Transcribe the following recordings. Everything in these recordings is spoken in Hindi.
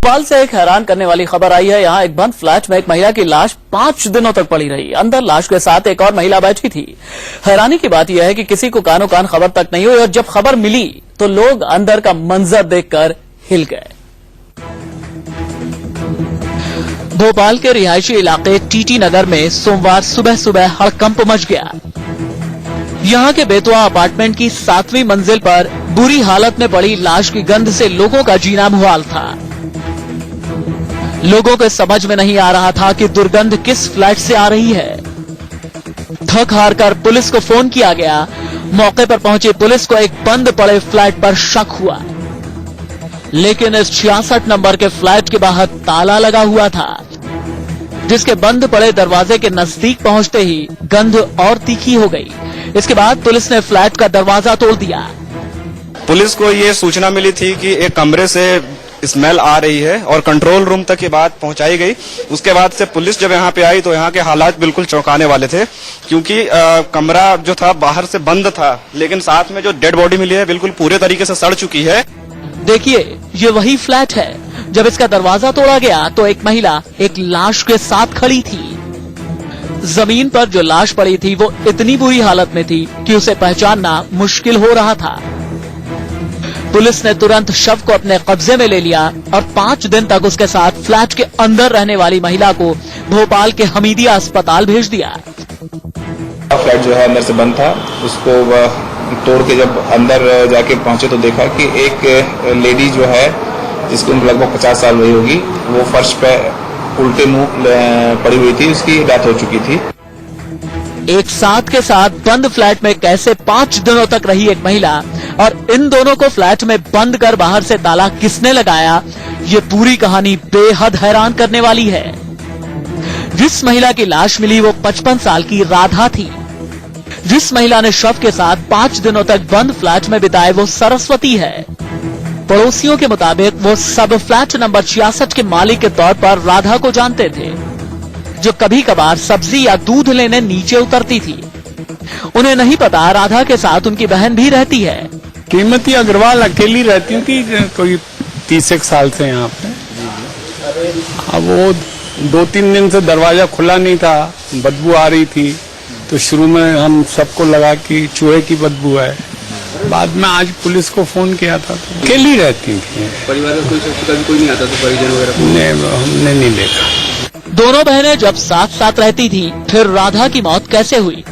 भोपाल से एक हैरान करने वाली खबर आई है। यहाँ एक बंद फ्लैट में एक महिला की लाश 5 दिनों तक पड़ी रही। अंदर लाश के साथ एक और महिला बैठी थी। हैरानी की बात यह है कि किसी को कानो कान खबर तक नहीं हुई और जब खबर मिली तो लोग अंदर का मंजर देखकर हिल गए। भोपाल के रिहायशी इलाके टीटी नगर में सोमवार सुबह सुबह हड़कंप मच गया। यहाँ के बेतवा अपार्टमेंट की 7वीं मंजिल पर बुरी हालत में पड़ी लाश की गंध से लोगों का जीना मुहाल था। लोगों को समझ में नहीं आ रहा था कि दुर्गंध किस फ्लैट से आ रही है। थक हार कर पुलिस को फोन किया गया। मौके पर पहुंची पुलिस को एक बंद पड़े फ्लैट पर शक हुआ, लेकिन इस 66 नंबर के फ्लैट के बाहर ताला लगा हुआ था, जिसके बंद पड़े दरवाजे के नजदीक पहुंचते ही गंध और तीखी हो गई। इसके बाद पुलिस ने फ्लैट का दरवाजा तोड़ दिया। पुलिस को ये सूचना मिली थी कि एक कमरे से स्मेल आ रही है और कंट्रोल रूम तक ये बात पहुंचाई गई। उसके बाद से पुलिस जब यहाँ पे आई तो यहाँ के हालात बिल्कुल चौंकाने वाले थे, क्योंकि कमरा जो था बाहर से बंद था, लेकिन साथ में जो डेड बॉडी मिली है बिल्कुल पूरे तरीके से सड़ चुकी है। देखिए, ये वही फ्लैट है। जब इसका दरवाजा तोड़ा गया तो एक महिला एक लाश के साथ खड़ी थी। जमीन पर जो लाश पड़ी थी वो इतनी बुरी हालत में थी कि उसे पहचानना मुश्किल हो रहा था। पुलिस ने तुरंत शव को अपने कब्जे में ले लिया और 5 दिन तक उसके साथ फ्लैट के अंदर रहने वाली महिला को भोपाल के हमीदिया अस्पताल भेज दिया। फ्लैट जो है अंदर से बंद था, उसको तोड़ के जब अंदर जाके पहुंचे तो देखा कि एक लेडी जो है जिसकी उम्र लगभग 50 साल हुई होगी, वो फर्श पे उल्टे मुंह पड़ी हुई थी। उसकी डेथ हो चुकी थी। एक साथ के साथ बंद फ्लैट में कैसे 5 दिनों तक रही एक महिला और इन दोनों को फ्लैट में बंद कर बाहर से ताला किसने लगाया, ये पूरी कहानी बेहद हैरान करने वाली है। जिस महिला की लाश मिली वो 55 साल की राधा थी। जिस महिला ने शव के साथ 5 दिनों तक बंद फ्लैट में बिताए वो सरस्वती है। पड़ोसियों के मुताबिक वो सब फ्लैट नंबर 66 के मालिक के तौर पर राधा को जानते थे, जो कभी कभार सब्जी या दूध लेने नीचे उतरती थी। उन्हें नहीं पता राधा के साथ उनकी बहन भी रहती है। कीमती अग्रवाल अकेली रहती थी कोई 30 साल से यहाँ पे। अब वो 2-3 दिन से दरवाजा खुला नहीं था, बदबू आ रही थी, तो शुरू में हम सबको लगा कि चूहे की बदबू है। बाद में आज पुलिस को फोन किया था तो अकेली रहती थी। परिवार में कोई नहीं आता था, परिजन वगैरह? हमने नहीं देखा। दोनों बहनें जब साथ साथ रहती थी, फिर राधा की मौत कैसे हुई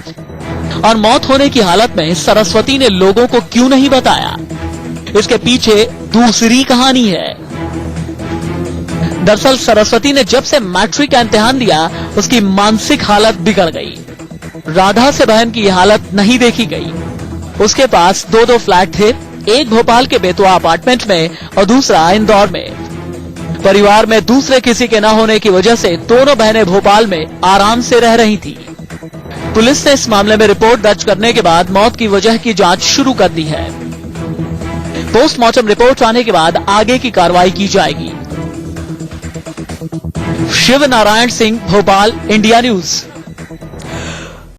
और मौत होने की हालत में सरस्वती ने लोगों को क्यों नहीं बताया, इसके पीछे दूसरी कहानी है। दरअसल सरस्वती ने जब से मैट्रिक का इम्तिहान दिया, उसकी मानसिक हालत बिगड़ गई। राधा से बहन की हालत नहीं देखी गई। उसके पास 2 फ्लैट थे, एक भोपाल के बेतवा अपार्टमेंट में और दूसरा इंदौर में। परिवार में दूसरे किसी के न होने की वजह से दोनों बहनें भोपाल में आराम से रह रही थी। पुलिस ने इस मामले में रिपोर्ट दर्ज करने के बाद मौत की वजह की जांच शुरू कर दी है। पोस्टमार्टम रिपोर्ट आने के बाद आगे की कार्रवाई की जाएगी। Shiv Narayan Singh, Bhopal, India news.